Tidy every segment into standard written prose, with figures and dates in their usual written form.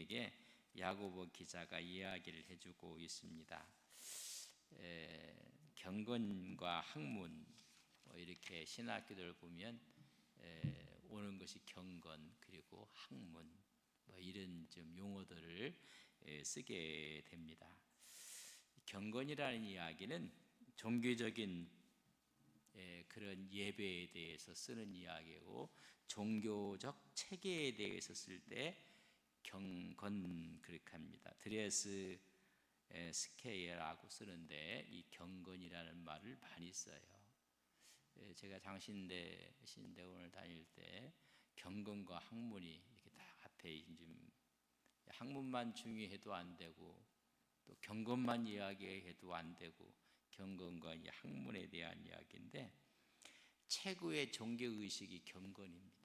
우리에게 야고보 기자가 이야기를 해주고 있습니다. 경건과 학문, 이렇게 신학교들 보면 오는 것이 경건 그리고 학문, 이런 좀 용어들을 쓰게 됩니다. 경건이라는 이야기는 종교적인 그런 예배에 대해서 쓰는 이야기고, 종교적 체계에 대해서 쓸 때 경건 그렇게 합니다. 드레스 스케이라고 쓰는데 이 경건이라는 말을 많이 써요. 제가 장신대 신대원을 다닐 때 경건과 학문이 이렇게 딱 앞에 좀, 학문만 중요해도 안 되고 또 경건만 이야기해도 안 되고, 경건과 이 학문에 대한 이야기인데 최고의 종교 의식이 경건입니다.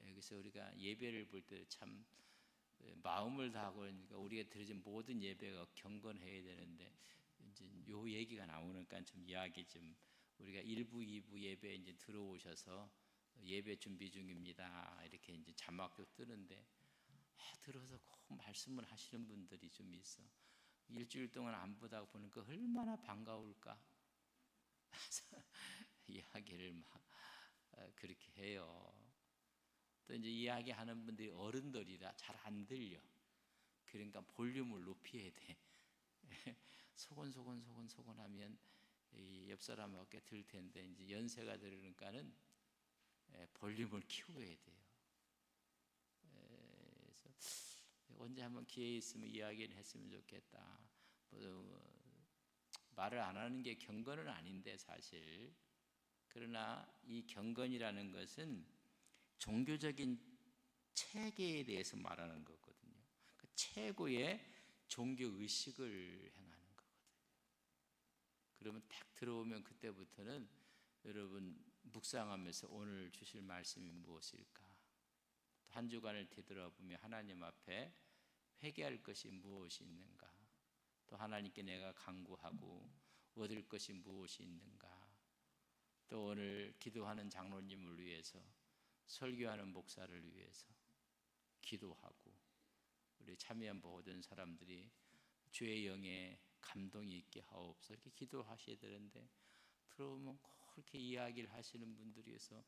그래서 우리가 예배를 볼 때 참 마음을 다하고, 그러니까 우리가 드려진 모든 예배가 경건해야 되는데, 이제 요 얘기가 나오니까 좀 이야기 좀, 우리가 1부, 2부 예배 이제 들어오셔서 예배 준비 중입니다 이렇게 이제 자막도 뜨는데, 들어서 꼭 말씀을 하시는 분들이 좀 있어. 일주일 동안 안 보다 보니까 얼마나 반가울까. 이야기를 막 그렇게 해요. 또 이제 이야기하는 분들이 어른들이라 잘 안 들려. 그러니까 볼륨을 높여야 돼. 소곤소곤 하면 옆 사람밖에 들 텐데, 이제 연세가 들으니까는 볼륨을 키워야 돼요. 그래서 언제 한번 기회 있으면 이야기를 했으면 좋겠다. 말을 안 하는 게 경건은 아닌데 사실. 그러나 이 경건이라는 것은 종교적인 체계에 대해서 말하는 거거든요. 그 최고의 종교 의식을 행하는 거거든요. 그러면 딱 들어오면 그때부터는 여러분 묵상하면서 오늘 주실 말씀이 무엇일까? 한 주간을 되돌아보며 하나님 앞에 회개할 것이 무엇이 있는가? 또 하나님께 내가 간구하고 얻을 것이 무엇이 있는가? 또 오늘 기도하는 장로님을 위해서, 설교하는 목사를 위해서 기도하고, 우리 참여한 모든 사람들이 주의 영에 감동이 있게 하옵소서 이렇게 기도하셔야 되는데, 들어오면 그렇게 이야기를 하시는 분들이어서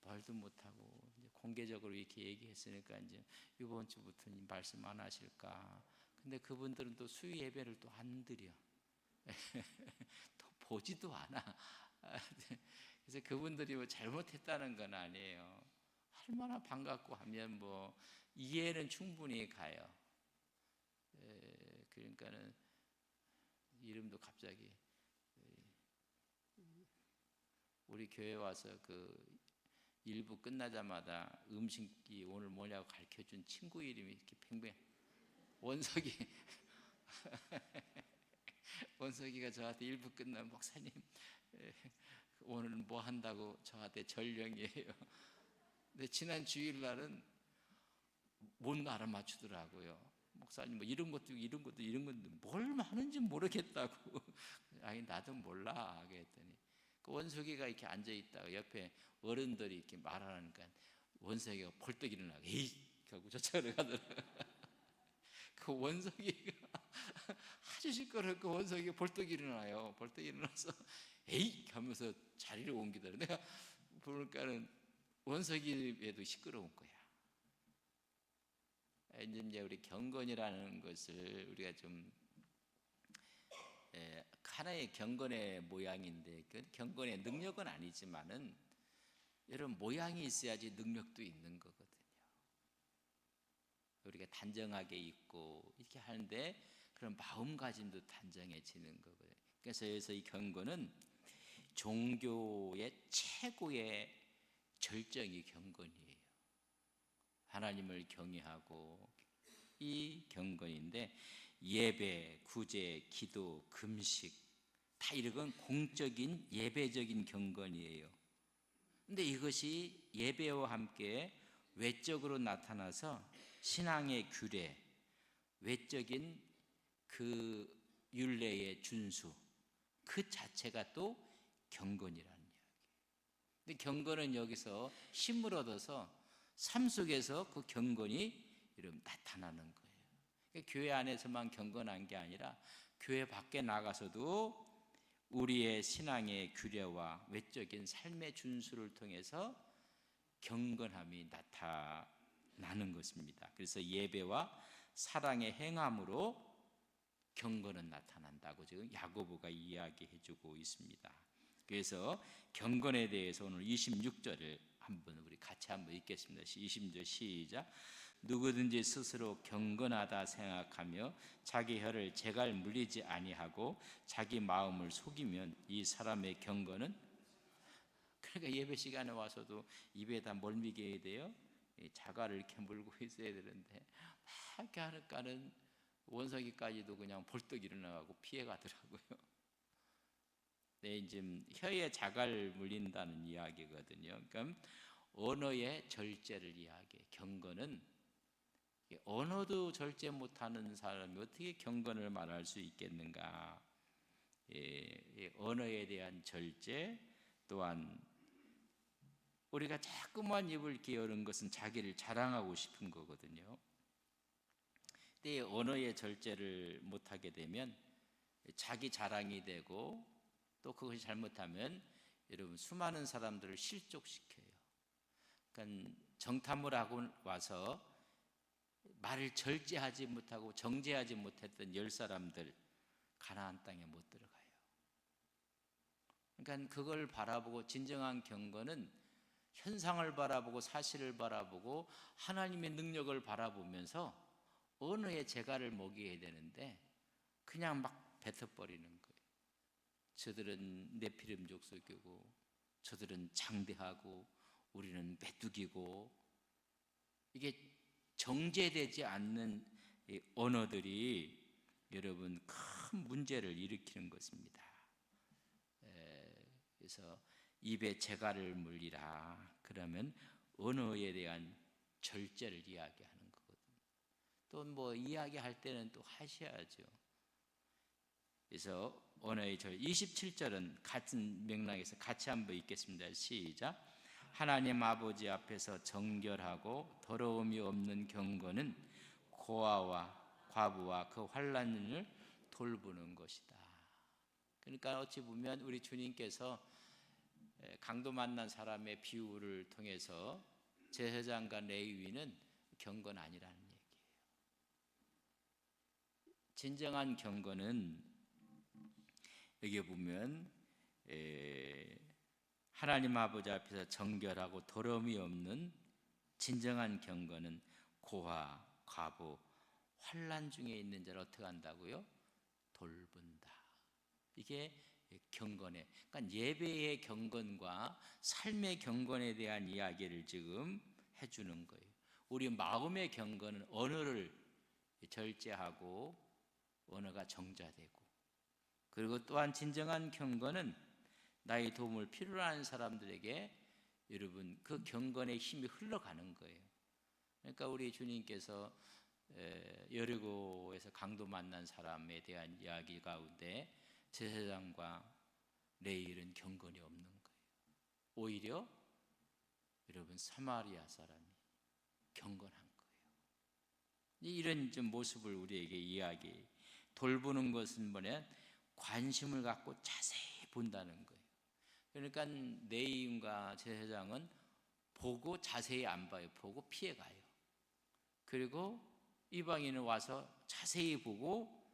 말도 못하고 이제 공개적으로 이렇게 얘기했으니까 이제 이번 주부터는 말씀 안 하실까. 근데 그분들은 또 수요 예배를 또 안 드려. 또 보지도 않아. 그래서 그분들이 뭐 잘못했다는 건 아니에요. 얼마나 반갑고 하면 뭐 이해는 충분히 가요. 그러니까는 이름도 갑자기, 우리 교회 와서 그 일부 끝나자마자 음식이 오늘 뭐냐고 가르쳐준 친구 이름이 이렇게 팽팽, 원석이. 원석이가 저한테 일부 끝나면 목사님 오늘 뭐 한다고 저한테 전령이에요. 근데 지난 주일날은 못 알아맞추더라고요. 목사님 뭐 이런 것도 뭘 하는지 모르겠다고. 아니 나도 몰라 그랬더니, 그 원석이가 이렇게 앉아 있다가 옆에 어른들이 이렇게 말하니까 원석이가 벌떡 일어나고 에이 하고 저쪽으로 가더라고요. 그 원석이가 아주 시끄럽고 원석이가 벌떡 일어나요. 벌떡 일어나서 에이 하면서 자리를 옮기더라고요. 내가 보니까는 원석이에도 시끄러운 거야. 이제 우리 경건이라는 것을 우리가 좀 하나의 경건의 모양인데, 그 경건의 능력은 아니지만은 여러분 모양이 있어야지 능력도 있는 거거든요. 우리가 단정하게 있고 이렇게 하는데 그런 마음가짐도 단정해지는 거거든요. 그래서 여기서 이 경건은 종교의 최고의 절정이 경건이에요. 하나님을 경외하고 이 경건인데, 예배, 구제, 기도, 금식 다 이런 건 공적인 예배적인 경건이에요. 근데 이것이 예배와 함께 외적으로 나타나서 신앙의 규례, 외적인 그 율례의 준수, 그 자체가 또 경건이라는 이야기예요. 근데 경건은 여기서 힘을 얻어서 삶 속에서 그 경건이 여러분 나타나는 거예요. 그러니까 교회 안에서만 경건한 게 아니라 교회 밖에 나가서도 우리의 신앙의 규례와 외적인 삶의 준수를 통해서 경건함이 나타나는 것입니다. 그래서 예배와 사랑의 행함으로 경건은 나타난다고 지금 야고보가 이야기해주고 있습니다. 그래서 경건에 대해서 오늘 26절을 한번 우리 같이 한번 읽겠습니다. 20절 시작. 누구든지 스스로 경건하다 생각하며 자기 혀를 제갈 물리지 아니하고 자기 마음을 속이면 이 사람의 경건은, 그러니까 예배 시간에 와서도 입에다 뭘 미겨야 돼요? 자갈을 이렇게 물고 있어야 되는데 막 이렇게 하니까는 원석이까지도 그냥 벌떡 일어나고 피해가더라고요. 네, 이제 혀에 자갈 물린다는 이야기거든요. 그러니까 언어의 절제를 이야기해. 경건은 언어도 절제 못하는 사람이 어떻게 경건을 말할 수 있겠는가? 언어에 대한 절제, 또한 우리가 자꾸만 입을 이렇게 여는 것은 자기를 자랑하고 싶은 거거든요. 근데 언어의 절제를 못하게 되면 자기 자랑이 되고, 또 그것이 잘못하면 여러분 수많은 사람들을 실족시켜요. 그러니까 정탐을 하고 와서 말을 절제하지 못하고 정제하지 못했던 10사람들 가나안 땅에 못 들어가요. 그러니까 그걸 바라보고 진정한 경건은 현상을 바라보고 사실을 바라보고 하나님의 능력을 바라보면서 언어의 재갈을 먹여야 되는데 그냥 막 뱉어버리는 거예요. 저들은 네피림족 속이고 저들은 장대하고 우리는 메뚜기고, 이게 정제되지 않는 이 언어들이 여러분 큰 문제를 일으키는 것입니다. 그래서 입에 재갈을 물리라 그러면 언어에 대한 절제를 이야기하는 거거든요. 또 뭐 이야기할 때는 또 하셔야죠. 그래서 언어의 절 27절은 같은 맥락에서 같이 한번 읽겠습니다. 시작. 하나님 아버지 앞에서 정결하고 더러움이 없는 경건은 고아와 과부와 그 환난을 돌보는 것이다. 그러니까 어찌 보면 우리 주님께서 강도 만난 사람의 비유를 통해서 제사장과 레위인은 경건 아니라는 얘기예요. 진정한 경건은 여기 보면 하나님 아버지 앞에서 정결하고 더러움이 없는 진정한 경건은 고아, 과부, 환난 중에 있는 자를 어떻게 한다고요? 돌본다. 이게 경건의, 그러니까 예배의 경건과 삶의 경건에 대한 이야기를 지금 해주는 거예요. 우리 마음의 경건은 언어를 절제하고 언어가 정자되고, 그리고 또한 진정한 경건은 나의 도움을 필요로 하는 사람들에게 여러분 그 경건의 힘이 흘러가는 거예요. 그러니까 우리 주님께서 여리고에서 강도 만난 사람에 대한 이야기 가운데 제사장과 레위인은 경건이 없는 거예요. 오히려 여러분 사마리아 사람이 경건한 거예요. 이런 좀 모습을 우리에게 이야기. 돌보는 것은 뭐냐? 관심을 갖고 자세히 본다는 거예요. 그러니까 레위인과 제사장은 보고 자세히 안 봐요. 보고 피해가요. 그리고 이방인은 와서 자세히 보고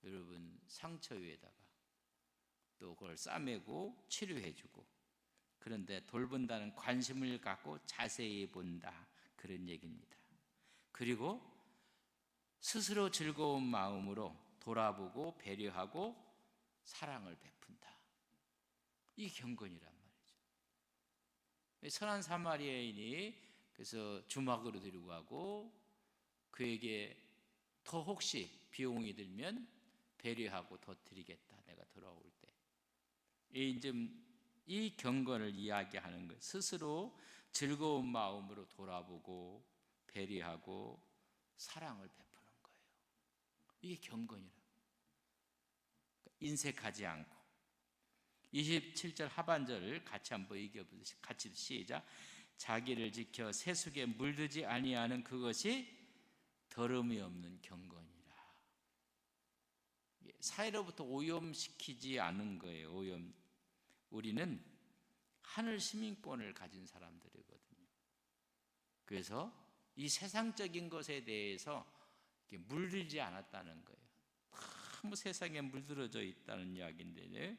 여러분 상처 위에다가 또 그걸 싸매고 치료해주고, 그런데 돌본다는 관심을 갖고 자세히 본다, 그런 얘기입니다. 그리고 스스로 즐거운 마음으로 돌아보고 배려하고 사랑을 베푼다. 이게 경건이란 말이죠. 선한 사마리아인이 그래서 주막으로 데리고 가고 그에게 더 혹시 비용이 들면 배려하고 더 드리겠다, 내가 돌아올 때. 이 경건을 이야기하는 거예요. 스스로 즐거운 마음으로 돌아보고 배려하고 사랑을 베푸는 거예요. 이게 경건이라. 인색하지 않고. 27절 하반절을 같이 한번 읽어보세요. 같이 시작. 자기를 지켜 세속에 물들지 아니하는 그것이 더러움이 없는 경건이라. 사회로부터 오염시키지 않은 거예요. 오염. 우리는 하늘 시민권을 가진 사람들이거든요. 그래서 이 세상적인 것에 대해서 물들지 않았다는 거예요. 너무 세상에 물들어져 있다는 이야기인데,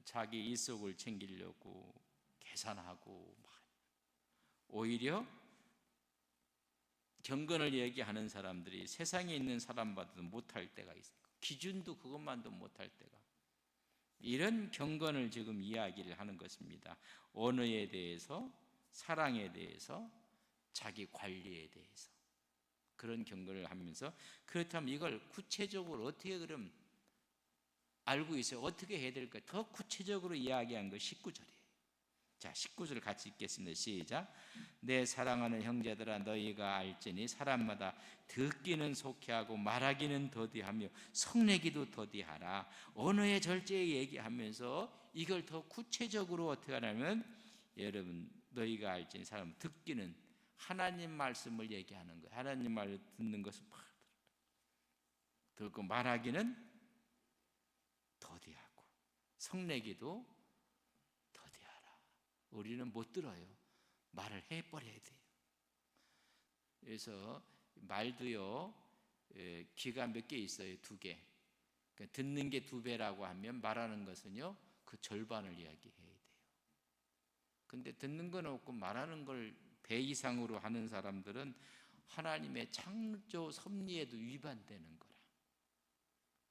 자기 이속을 챙기려고 계산하고, 오히려 경건을 얘기하는 사람들이 세상에 있는 사람보다도 못할 때가 있어요. 기준도 그것만도 못할 때가. 이런 경건을 지금 이야기를 하는 것입니다. 언어에 대해서, 사랑에 대해서, 자기 관리에 대해서 그런 경건을 하면서, 그렇다면 이걸 구체적으로 어떻게 그럼 알고 있어요? 어떻게 해야 될까? 더 구체적으로 이야기한 거 19절이에요. 자, 19절 같이 읽겠습니다. 시작. 내 사랑하는 형제들아, 너희가 알지니 사람마다 듣기는 속히하고 말하기는 더디하며 성내기도 더디하라. 언어의 절제에 얘기하면서 이걸 더 구체적으로 어떻게 하냐면, 여러분 너희가 알지니 사람, 듣기는 하나님 말씀을 얘기하는 거예요. 하나님 말을 듣는 것을 듣고, 말하기는 더디하고 성내기도 더디하라. 우리는 못 들어요. 말을 해버려야 돼요. 그래서 말도요, 귀가 몇 개 있어요? 2개. 그러니까 듣는 게 2배라고 하면 말하는 것은요 그 절반을 이야기해야 돼요. 근데 듣는 건 없고 말하는 걸 배 이상으로 하는 사람들은 하나님의 창조 섭리에도 위반되는 거라.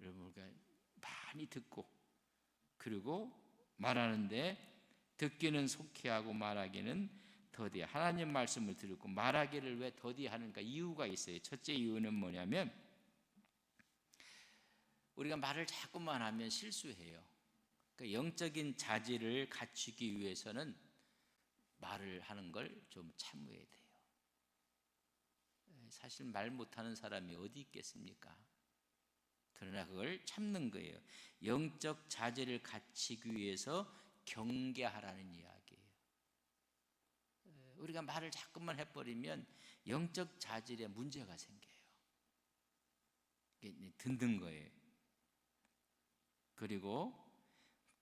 여러분, 우리가 많이 듣고 그리고 말하는데, 듣기는 속히하고 말하기는 더디. 하나님 말씀을 듣고 말하기를 왜 더디하는가? 이유가 있어요. 첫째 이유는 뭐냐면, 우리가 말을 자꾸만 하면 실수해요. 그러니까 영적인 자질을 갖추기 위해서는 말을 하는 걸 좀 참아야 돼요. 사실 말 못하는 사람이 어디 있겠습니까? 그러나 그걸 참는 거예요. 영적 자질을 갖추기 위해서 경계하라는 이야기예요. 우리가 말을 자꾸만 해버리면 영적 자질에 문제가 생겨요. 듣는 거예요. 그리고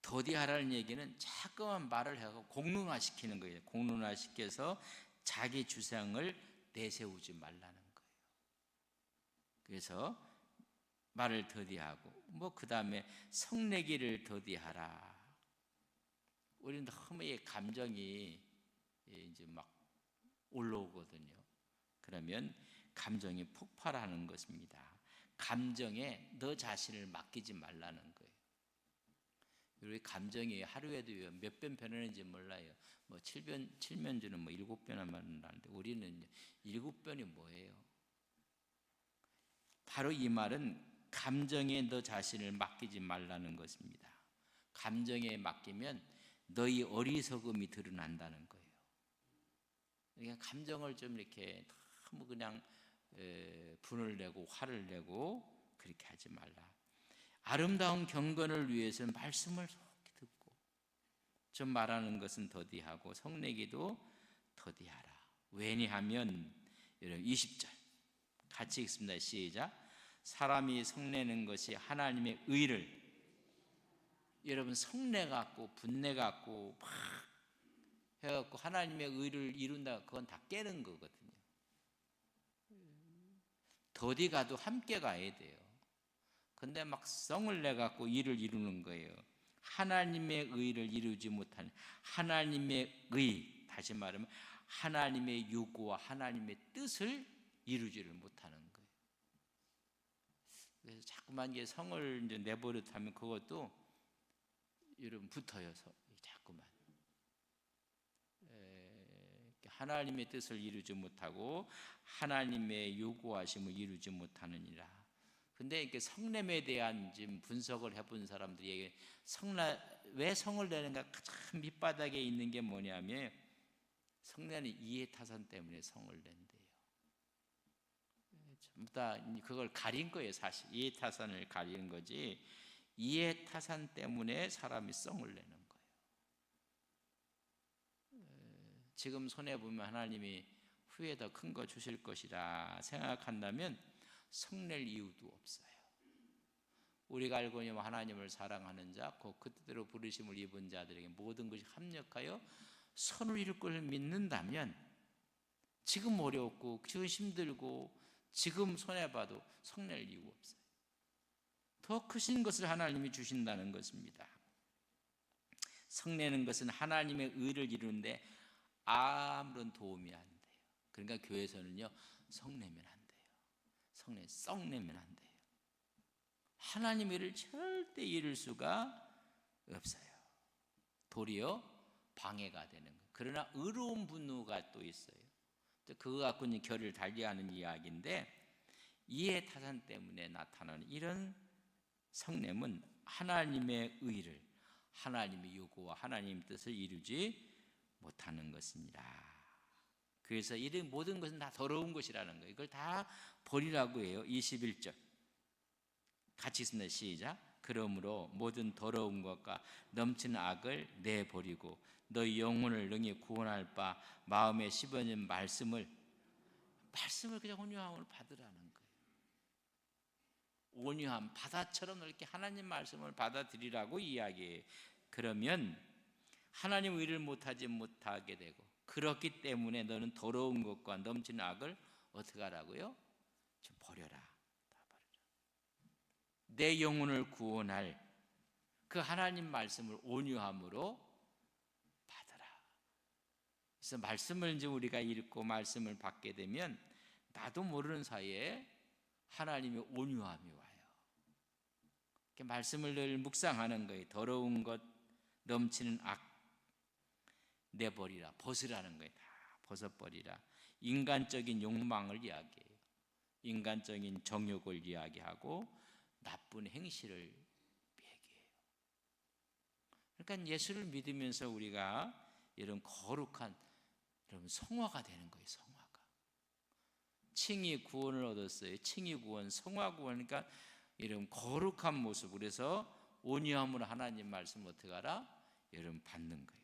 더디하라는 얘기는 자꾸만 말을 하고 공론화시키는 거예요. 공론화시켜서 자기 주장을 내세우지 말라는 거예요. 그래서 말을 더디하고, 그 다음에 성내기를 더디하라. 우리는 너무 이 감정이 이제 막 올라오거든요. 그러면 감정이 폭발하는 것입니다. 감정에 너 자신을 맡기지 말라는 거예요. 우리 감정이 하루에도 몇 번 변하는지 몰라요. 7면주는 7변만 나는데 우리는 7변이 뭐예요? 바로 이 말은 감정에 너 자신을 맡기지 말라는 것입니다. 감정에 맡기면 너희 어리석음이 드러난다는 거예요. 그러니까 감정을 좀 이렇게 너무 그냥 분을 내고 화를 내고 그렇게 하지 말라. 아름다운 경건을 위해서는 말씀을 속히 듣고, 좀 말하는 것은 더디하고 성내기도 더디하라. 왜냐하면, 여러분 20절 같이 읽습니다. 시작. 사람이 성내는 것이 하나님의 의를, 여러분 성내 갖고 분내 갖고 막 해갖고 하나님의 의를 이룬다, 그건 다 깨는 거거든요. 더디 가도 함께 가야 돼요. 근데 막 성을 내 갖고 일을 이루는 거예요. 하나님의 의를 이루지 못하는, 하나님의 의, 다시 말하면 하나님의 요구와 하나님의 뜻을 이루지를 못하는 거예요. 그래서 자꾸만 이제 성을 이제 내버릇하면 그것도 여러분 붙어요. 자꾸만 하나님의 뜻을 이루지 못하고 하나님의 요구하심을 이루지 못하느니라. 근데 이렇게 성냄에 대한 지금 분석을 해본 사람들이 왜 성을 내는가 가장 밑바닥에 있는 게 뭐냐면, 성내는 이해타산 때문에 성을 낸대요. 전부 다 그걸 가린 거예요. 사실 이해타산을 가리는 거지, 이해타산 때문에 사람이 성을 내는 거예요. 지금 손해 보면 하나님이 후에 더 큰 거 주실 것이라 생각한다면 성낼 이유도 없어요. 우리가 알고 있는 하나님을 사랑하는 자, 그 뜻대로 부르심을 입은 자들에게 모든 것이 합력하여 선을 이룰 것을 믿는다면 지금 어렵고 지금 힘들고 지금 손해봐도 성낼 이유 없어요. 더 크신 것을 하나님이 주신다는 것입니다. 성내는 것은 하나님의 의를 이루는데 아무런 도움이 안 돼요. 그러니까 교회에서는요, 성내면 안 돼요. 썩내면 안 돼요. 하나님의 일을 절대 이룰 수가 없어요. 도리어 방해가 되는 거예요. 그러나 의로운 분노가 또 있어요. 그거 갖고는 결을 달리하는 이야기인데, 이해 타산 때문에 나타나는 이런 성냄은 하나님의 의를, 하나님의 요구와 하나님의 뜻을 이루지 못하는 것입니다. 그래서 이런 모든 것은 다 더러운 것이라는 거예요. 이걸 다 버리라고 해요. 21절 같이 읽습니다. 시작. 그러므로 모든 더러운 것과 넘치는 악을 내버리고 너희 영혼을 능히 구원할 바 마음에 씹어진 말씀을 그냥 온유함으로 받으라는 거예요. 온유함, 바다처럼 이렇게 하나님 말씀을 받아들이라고 이야기해요. 그러면 하나님 의를 못하게 되고, 그렇기 때문에 너는 더러운 것과 넘치는 악을 어떻게 하라고요? 좀 버려라. 다 버려라. 내 영혼을 구원할 그 하나님 말씀을 온유함으로 받아라. 그래서 말씀을 이제 우리가 읽고 말씀을 받게 되면 나도 모르는 사이에 하나님의 온유함이 와요. 말씀을 늘 묵상하는 거예요. 더러운 것, 넘치는 악 내버리라, 벗으라는 거예요. 다 벗어버리라. 인간적인 욕망을 이야기해요. 인간적인 정욕을 이야기하고 나쁜 행실을 얘기해요. 그러니까 예수를 믿으면서 우리가 이런 거룩한 여러분 성화가 되는 거예요. 성화가. 칭의 구원을 얻었어요. 칭의 구원, 성화 구원. 그러니까 이런 거룩한 모습. 그래서 온유함으로 하나님 말씀 어떻게 하라? 여러분 받는 거예요.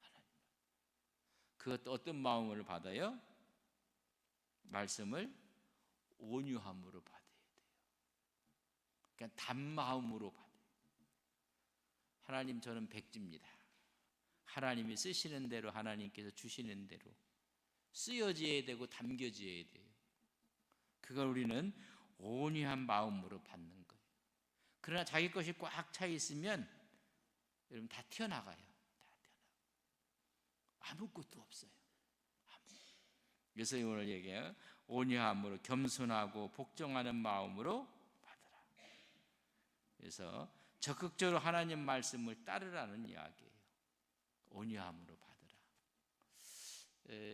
하나님. 그것도 어떤 마음으로 받아요? 말씀을 온유함으로 받아야 돼요. 그러니까 단마음으로 받아요. 하나님, 저는 백지입니다. 하나님이 쓰시는 대로, 하나님께서 주시는 대로 쓰여져야 되고 담겨져야 돼요. 그걸 우리는 온유한 마음으로 받는 거예요. 그러나 자기 것이 꽉 차 있으면 여러분 다 튀어나가요. 다 아무것도 없어요. 그래서 오늘 얘기해요. 온유함으로, 겸손하고 복종하는 마음으로 받으라. 그래서 적극적으로 하나님 말씀을 따르라는 이야기예요. 온유함으로 받으라.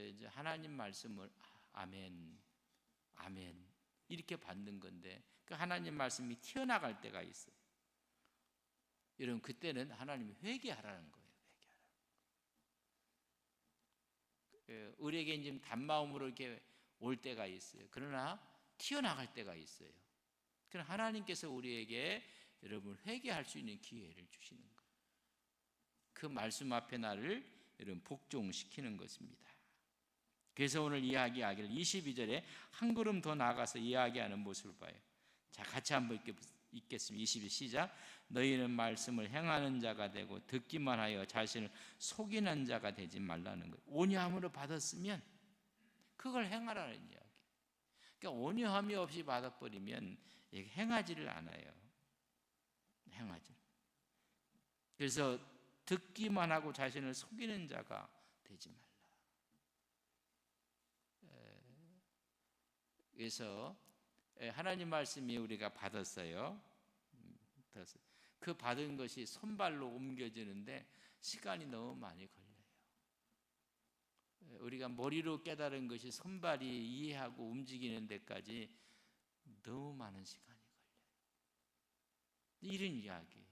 이제 하나님 말씀을 아멘, 아멘 이렇게 받는 건데, 그 하나님 말씀이 튀어나갈 때가 있어요. 여러분 그때는 하나님이 회개하라는 거예요. 우리에게 지금 단마음으로 이렇게 올 때가 있어요. 그러나 튀어나갈 때가 있어요. 그러나 하나님께서 우리에게 여러분 회개할 수 있는 기회를 주시는 거예요. 그 말씀 앞에 나를 여러분 복종시키는 것입니다. 그래서 오늘 이야기하기를 22절에 한 걸음 더 나아가서 이야기하는 모습을 봐요. 자, 같이 한번 읽겠습니다. 22 시작. 너희는 말씀을 행하는 자가 되고 듣기만 하여 자신을 속이는 자가 되지 말라는 거예요. 온유함으로 받았으면 그걸 행하라는 이야기. 그러니까 온유함이 없이 받아버리면 행하지를 않아요. 행하지. 그래서 듣기만 하고 자신을 속이는 자가 되지 말라. 그래서 하나님 말씀이 우리가 받았어요. 그 받은 것이 손발로 옮겨지는데 시간이 너무 많이 걸려요. 우리가 머리로 깨달은 것이 손발이 이해하고 움직이는 데까지 너무 많은 시간이 걸려요. 이런 이야기예요.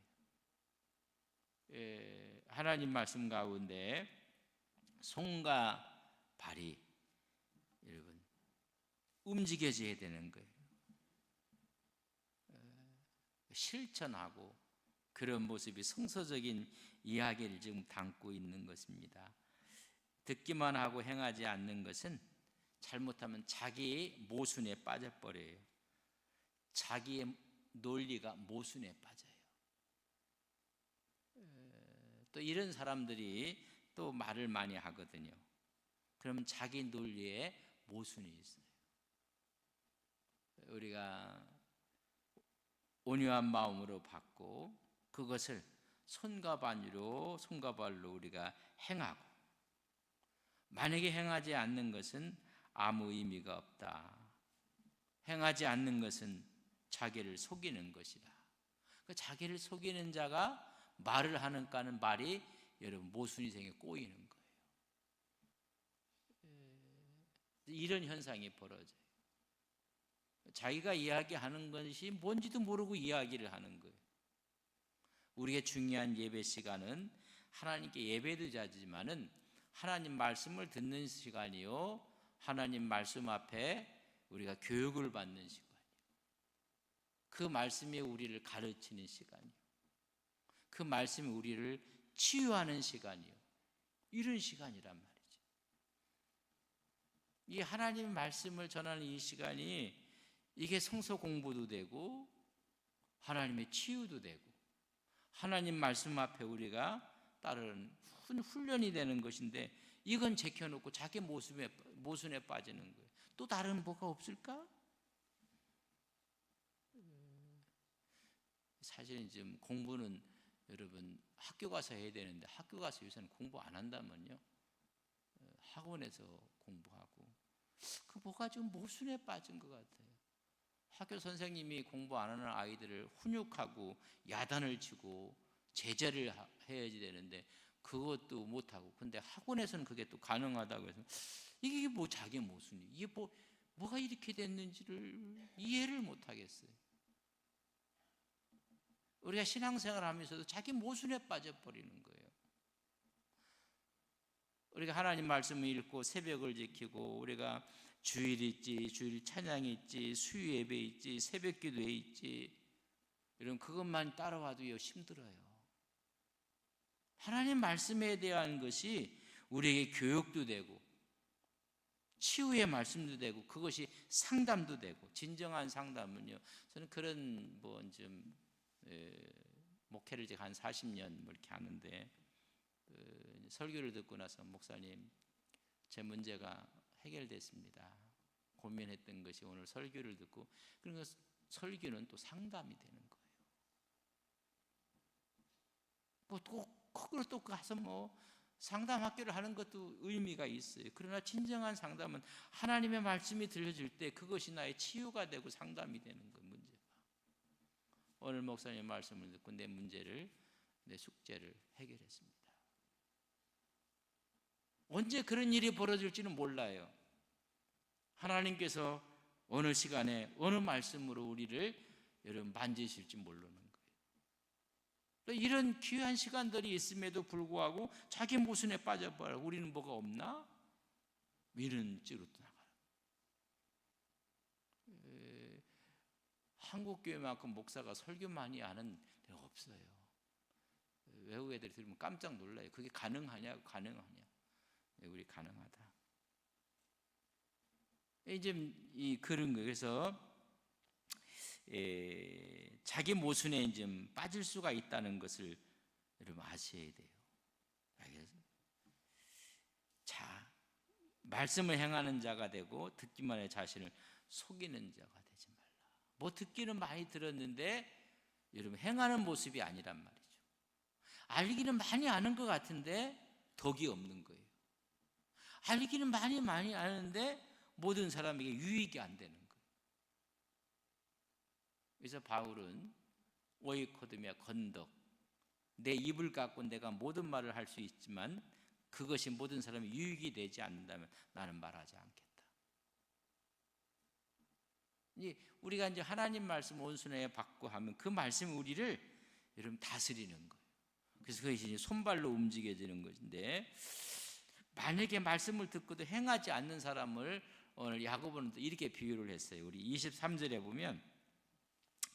하나님 말씀 가운데 손과 발이 여러분 움직여져야 되는 거예요. 실천하고 그런 모습이 성서적인 이야기를 지금 담고 있는 것입니다. 듣기만 하고 행하지 않는 것은 잘못하면 자기 모순에 빠져버려요. 자기의 논리가 모순에 빠져요. 또 이런 사람들이 또 말을 많이 하거든요. 그러면 자기 논리에 모순이 있어요. 우리가 온유한 마음으로 받고 그것을 손과 발로 우리가 행하고, 만약에 행하지 않는 것은 아무 의미가 없다. 행하지 않는 것은 자기를 속이는 것이다. 그 자기를 속이는 자가 말을 하는가는 말이 여러분 모순이 생겨 꼬이는 거예요. 이런 현상이 벌어져요. 자기가 이야기하는 것이 뭔지도 모르고 이야기를 하는 거예요. 우리의 중요한 예배 시간은 하나님께 예배드리지만은 하나님 말씀을 듣는 시간이요, 하나님 말씀 앞에 우리가 교육을 받는 시간이요, 그 말씀이 우리를 가르치는 시간이요, 그 말씀이 우리를 치유하는 시간이요, 이런 시간이란 말이죠. 이 하나님의 말씀을 전하는 이 시간이, 이게 성서 공부도 되고 하나님의 치유도 되고 하나님 말씀 앞에 우리가 따르는 훈련이 되는 것인데, 이건 제껴놓고 자기 모순에 빠지는 거예요. 또 다른 뭐가 없을까? 사실은 지금 공부는 여러분 학교 가서 해야 되는데, 학교 가서 요새는 공부 안 한다면요, 학원에서 공부하고, 그 뭐가 좀 모순에 빠진 것 같아요. 학교 선생님이 공부 안 하는 아이들을 훈육하고 야단을 치고 제재를 해야지 되는데 그것도 못하고, 근데 학원에서는 그게 또 가능하다고 해서 이게 뭐 자기 모순이, 이게 뭐가 이렇게 됐는지를 이해를 못하겠어요. 우리가 신앙생활 하면서도 자기 모순에 빠져버리는 거예요. 우리가 하나님 말씀을 읽고 새벽을 지키고, 우리가 주일 있지, 주일 찬양이 있지, 수요 예배 있지, 새벽 기도회 있지, 이런 그것만 따라와도 힘들어요. 하나님 말씀에 대한 것이 우리에게 교육도 되고 치유의 말씀도 되고, 그것이 상담도 되고. 진정한 상담은요, 저는 그런 목회를 제가 한 40년 이렇게 하는데, 설교를 듣고 나서 목사님, 제 문제가 해결됐습니다. 고민했던 것이 오늘 설교를 듣고, 그러니까 설교는 또 상담이 되는 거예요. 거꾸로 또 가서 상담 학교를 하는 것도 의미가 있어요. 그러나 진정한 상담은 하나님의 말씀이 들려줄 때 그것이 나의 치유가 되고 상담이 되는 거예요. 문제가. 오늘 목사님 말씀을 듣고 내 문제를, 내 숙제를 해결했습니다. 언제 그런 일이 벌어질지는 몰라요. 하나님께서 어느 시간에 어느 말씀으로 우리를 여러분 만지실지 모르는 거예요. 이런 귀한 시간들이 있음에도 불구하고 자기 모순에 빠져버려. 우리는 뭐가 없나? 이런 찌로 나가요. 한국교회만큼 목사가 설교 많이 하는 데가 없어요. 외국 애들이 들으면 깜짝 놀라요. 그게 가능하냐? 우리 가능하다. 이제 그런 거예요. 그래서 자기 모순에 좀 빠질 수가 있다는 것을 여러분 아셔야 돼요. 자, 말씀을 행하는 자가 되고 듣기만 해 자신을 속이는 자가 되지 말라. 듣기는 많이 들었는데 여러분 행하는 모습이 아니란 말이죠. 알기는 많이 아는 것 같은데 덕이 없는 거예요. 알기는 많이 아는데 모든 사람에게 유익이 안 되는 거예요. 그래서 바울은 오이코드미아 건덕, 내 입을 갖고 내가 모든 말을 할 수 있지만 그것이 모든 사람이 유익이 되지 않는다면 나는 말하지 않겠다. 우리가 이제 하나님 말씀 온순하게 받고 하면 그 말씀이 우리를 여러분 다스리는 거예요. 그래서 그것이 손발로 움직여지는 것인데, 만약에 말씀을 듣고도 행하지 않는 사람을 오늘 야고보는 이렇게 비유를 했어요. 우리 23절에 보면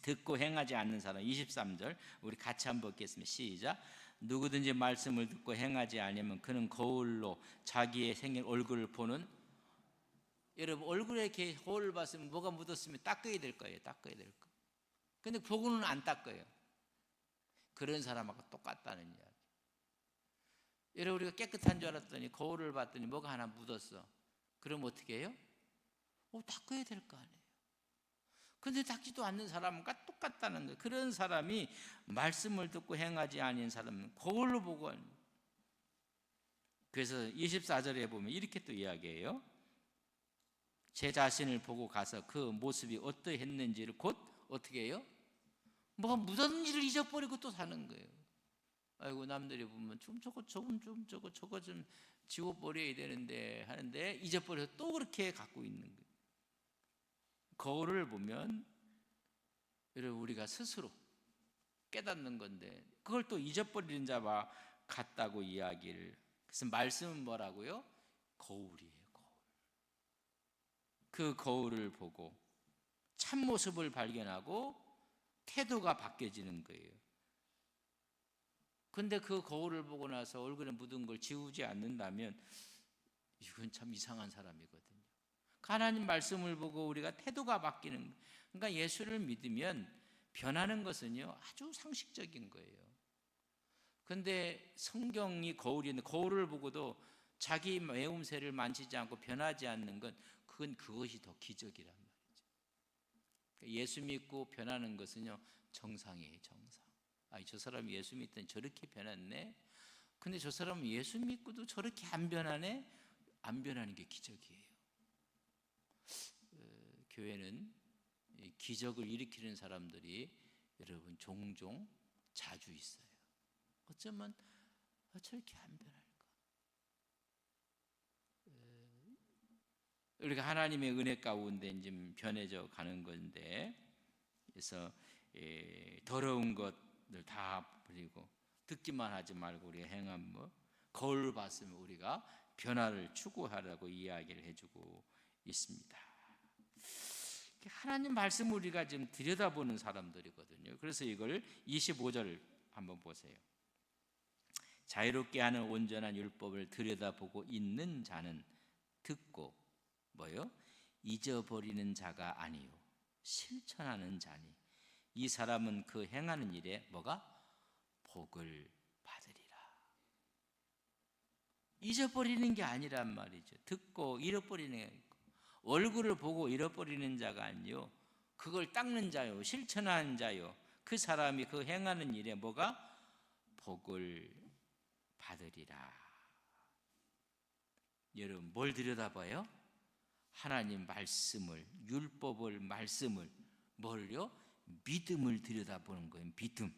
듣고 행하지 않는 사람, 23절 우리 같이 한번 읽겠습니다. 시작. 누구든지 말씀을 듣고 행하지 않으면 그는 거울로 자기의 생긴 얼굴을 보는 여러분 얼굴에 이렇게 거울을 봤으면 뭐가 묻었으면 닦아야 될 거예요. 닦아야 될 거. 근데 보고는 안 닦아요. 그런 사람하고 똑같다는 이야기. 여러분 우리가 깨끗한 줄 알았더니 거울을 봤더니 뭐가 하나 묻었어. 그럼 어떻게 해요? 닦아야 될 거 아니에요. 근데 닦지도 않는 사람과 똑같다는 거예요. 그런 사람이 말씀을 듣고 행하지 않은 사람은 거울로 보고 하는 거예요. 그래서 24절에 보면 이렇게 또 이야기해요. 제 자신을 보고 가서 그 모습이 어떠했는지를 곧 어떻게 해요? 뭐가 묻었는지를 잊어버리고 또 사는 거예요. 아이고 남들이 보면 저거 좀 지워버려야 되는데 하는데 잊어버려서 또 그렇게 갖고 있는 거예요. 거울을 보면 여러분 우리가 스스로 깨닫는 건데 그걸 또 잊어버리는 자와 같다고 이야기를. 그래서 말씀은 뭐라고요? 거울이에요. 거울. 그 거울을 보고 참모습을 발견하고 태도가 바뀌어지는 거예요. 근데 그 거울을 보고 나서 얼굴에 묻은 걸 지우지 않는다면 이건 참 이상한 사람이거든요. 하나님 말씀을 보고 우리가 태도가 바뀌는 거예요. 그러니까 예수를 믿으면 변하는 것은요 아주 상식적인 거예요. 근데 성경이 거울인데 거울을 보고도 자기 매움새를 만지지 않고 변하지 않는 건 그것이 더 기적이란 말이죠. 예수 믿고 변하는 것은요 정상이에요. 정상. 저 사람이 예수 믿더니 저렇게 변했네. 근데 저 사람은 예수 믿고도 저렇게 안 변하네. 안 변하는 게 기적이에요. 교회는 기적을 일으키는 사람들이 여러분 종종 자주 있어요. 어쩌면 저렇게 안 변할까? 우리가 하나님의 은혜 가운데 좀 변해져 가는 건데, 그래서 더러운 것들 다 버리고 듣기만 하지 말고 우리가 행한 거울 봤으면 우리가 변화를 추구하라고 이야기를 해주고 있습니다. 하나님 말씀 우리가 지금 들여다보는 사람들이거든요. 그래서 이걸 25절 한번 보세요. 자유롭게 하는 온전한 율법을 들여다보고 있는 자는 듣고 잊어버리는 자가 아니요 실천하는 자니 이 사람은 그 행하는 일에 복을 받으리라. 잊어버리는 게 아니란 말이죠. 듣고 잃어버리는 게 아니고 얼굴을 보고 잃어버리는 자가 아니요 그걸 닦는 자요 실천하는 자요 그 사람이 그 행하는 일에 복을 받으리라. 여러분 뭘 들여다봐요? 하나님 말씀을 율법을 말씀을 뭘요? 믿음을 들여다보는 거예요. 믿음을.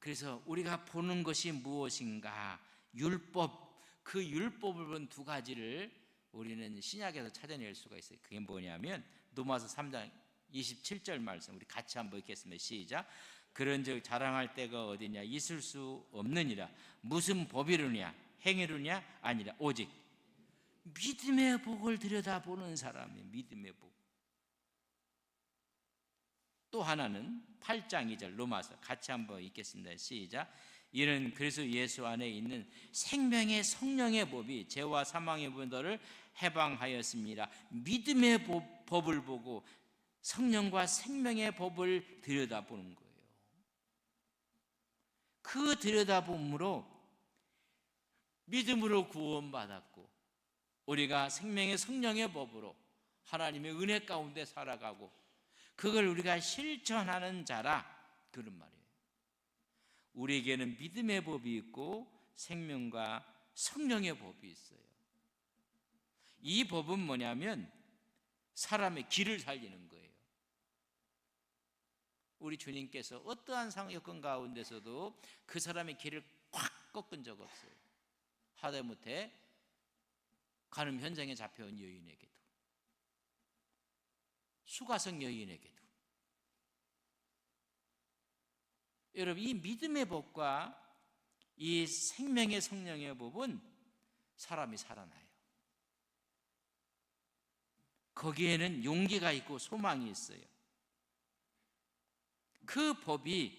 그래서 우리가 보는 것이 무엇인가? 율법. 그 율법을 본 두 가지를 우리는 신약에서 찾아낼 수가 있어요. 그게 뭐냐면 로마서 3장 27절 말씀 우리 같이 한번 읽겠습니다. 시작. 그런즉 자랑할 때가 어디냐? 있을 수 없느니라. 무슨 법이루냐? 행위루냐? 아니라 오직 믿음의 복을 들여다보는 사람이 믿음의 복. 또 하나는 8장 2절 로마서 같이 한번 읽겠습니다. 시작. 이는 그리스도 예수 안에 있는 생명의 성령의 법이 죄와 사망의 분들을 해방하였습니다. 믿음의 법을 보고 성령과 생명의 법을 들여다보는 거예요. 그 들여다봄으로 믿음으로 구원받았고 우리가 생명의 성령의 법으로 하나님의 은혜 가운데 살아가고 그걸 우리가 실천하는 자라 그런 말이에요. 우리에게는 믿음의 법이 있고 생명과 성령의 법이 있어요. 이 법은 뭐냐면 사람의 길을 살리는 거예요. 우리 주님께서 어떠한 여건 가운데서도 그 사람의 길을 콱 꺾은 적 없어요. 하다못해 간음 현장에 잡혀온 여인에게도 수가성 여인에게도 여러분 이 믿음의 법과 이 생명의 성령의 법은 사람이 살아나요. 거기에는 용기가 있고 소망이 있어요. 그 법이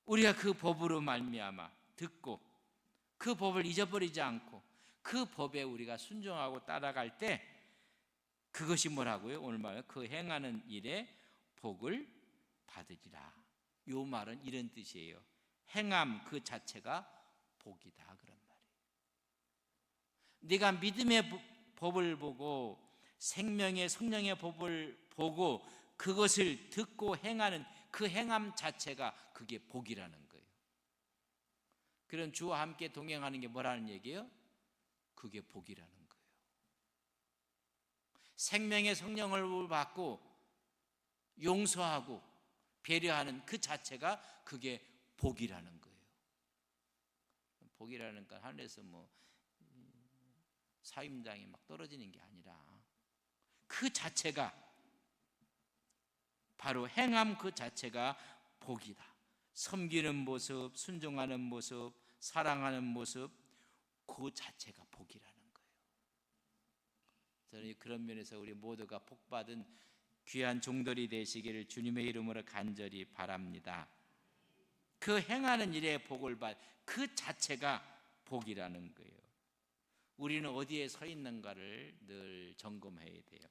우리가 그 법으로 말미암아 듣고 그 법을 잊어버리지 않고 그 법에 우리가 순종하고 따라갈 때 그것이 뭐라고요? 오늘 말은 그 행하는 일에 복을 받으리라. 요 말은 이런 뜻이에요. 행함 그 자체가 복이다 그런 말이에요. 네가 믿음의 법을 보고 생명의 성령의 법을 보고 그것을 듣고 행하는 그 행함 자체가 그게 복이라는 거예요. 그런 주와 함께 동행하는 게 뭐라는 얘기예요? 그게 복이라는 거예요. 생명의 성령을 받고 용서하고 배려하는 그 자체가 그게 복이라는 거예요. 복이라는 건 하늘에서 뭐 사임장이 막 떨어지는 게 아니라 그 자체가 바로 행함 그 자체가 복이다. 섬기는 모습, 순종하는 모습, 사랑하는 모습 그 자체가 복이라는 거예요. 저는 그런 면에서 우리 모두가 복받은 귀한 종들이 되시기를 주님의 이름으로 간절히 바랍니다. 그 행하는 일에 복을 그 자체가 복이라는 거예요. 우리는 어디에 서 있는가를 늘 점검해야 돼요.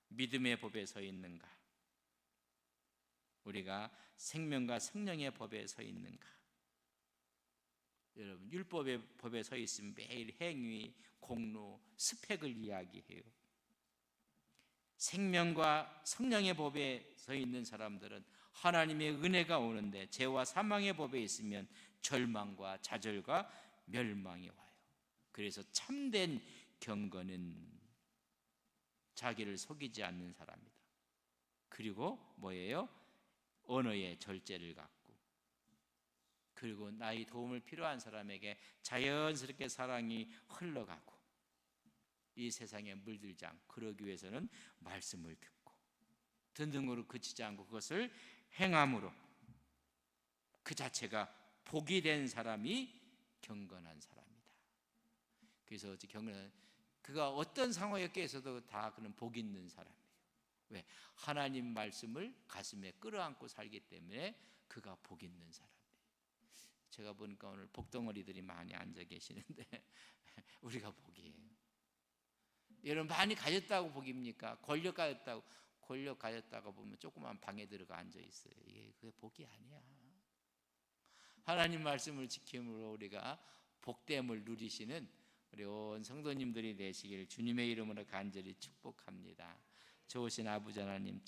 믿음의 법에 서 있는가? 우리가 생명과 성령의 법에 서 있는가? 여러분 율법의 법에 서 있으면 매일 행위, 공로, 스펙을 이야기해요. 생명과 성령의 법에 서 있는 사람들은 하나님의 은혜가 오는데 죄와 사망의 법에 있으면 절망과 좌절과 멸망이 와요. 그래서 참된 경건은 자기를 속이지 않는 사람이다. 그리고 뭐예요? 언어의 절제를 갖고 그리고 나의 도움을 필요한 사람에게 자연스럽게 사랑이 흘러가고 이 세상에 물들지 않고 그러기 위해서는 말씀을 듣고 등등으로 그치지 않고 그것을 행함으로 그 자체가 복이 된 사람이 경건한 사람이다. 그래서 경건한 그가 어떤 상황에 있어도 다 그는 복 있는 사람이에요. 왜? 하나님 말씀을 가슴에 끌어안고 살기 때문에 그가 복 있는 사람이에요. 제가 보니까 오늘 복덩어리들이 많이 앉아 계시는데 우리가 복이에요. 여러분 많이 가졌다고 복입니까? 권력 가졌다고 권력 가졌다고 보면 조그만 방에 들어가 앉아 있어요. 이게 그게 복이 아니야. 하나님 말씀을 지킴으로 우리가 복됨을 누리시는 우리 온 성도님들이 되시길 주님의 이름으로 간절히 축복합니다. 좋으신 아버지 하나님